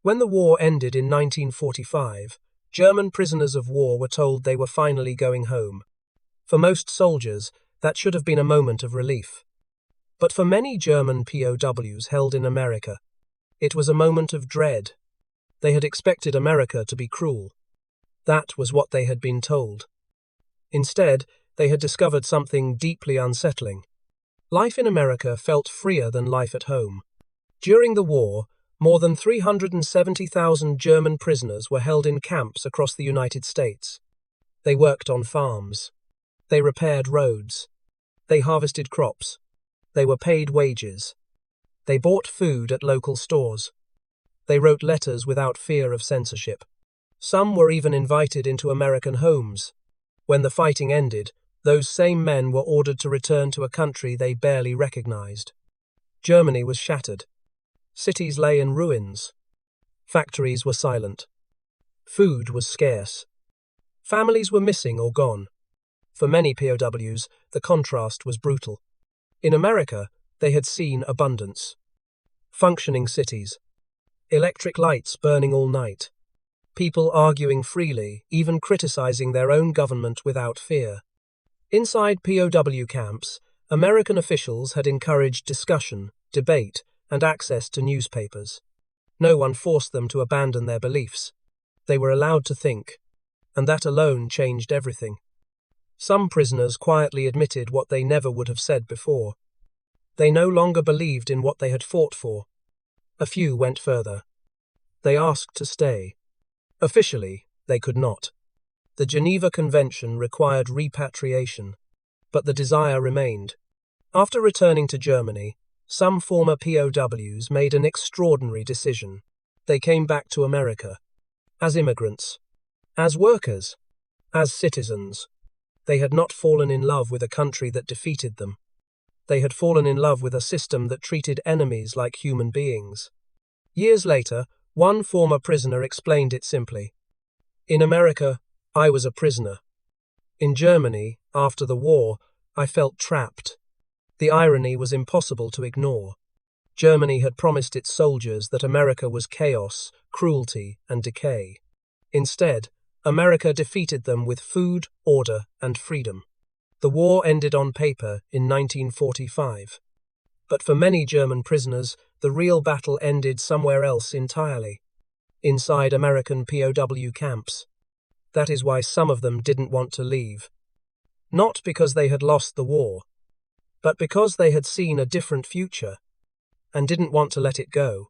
When the war ended in 1945, German prisoners of war were told they were finally going home. For most soldiers, that should have been a moment of relief. But for many German POWs held in America, it was a moment of dread. They had expected America to be cruel. That was what they had been told. Instead, they had discovered something deeply unsettling. Life in America felt freer than life at home. During the war, more than 370,000 German prisoners were held in camps across the United States. They worked on farms. They repaired roads. They harvested crops. They were paid wages. They bought food at local stores. They wrote letters without fear of censorship. Some were even invited into American homes. When the fighting ended, those same men were ordered to return to a country they barely recognized. Germany was shattered. Cities lay in ruins. Factories were silent. Food was scarce. Families were missing or gone. For many POWs, the contrast was brutal. In America, they had seen abundance. Functioning cities. Electric lights burning all night. People arguing freely, even criticizing their own government without fear. Inside POW camps, American officials had encouraged discussion, debate, and access to newspapers. No one forced them to abandon their beliefs. They were allowed to think, and that alone changed everything. Some prisoners quietly admitted what they never would have said before. They no longer believed in what they had fought for. A few went further. They asked to stay. Officially, they could not. The Geneva Convention required repatriation, but the desire remained. After returning to Germany, some former POWs made an extraordinary decision. They came back to America. As immigrants. As workers. As citizens. They had not fallen in love with a country that defeated them. They had fallen in love with a system that treated enemies like human beings. Years later, one former prisoner explained it simply. In America, I was a prisoner. In Germany, after the war, I felt trapped. The irony was impossible to ignore. Germany had promised its soldiers that America was chaos, cruelty, and decay. Instead, America defeated them with food, order, and freedom. The war ended on paper in 1945. But for many German prisoners, the real battle ended somewhere else entirely. Inside American POW camps. That is why some of them didn't want to leave. Not because they had lost the war, but because they had seen a different future and didn't want to let it go.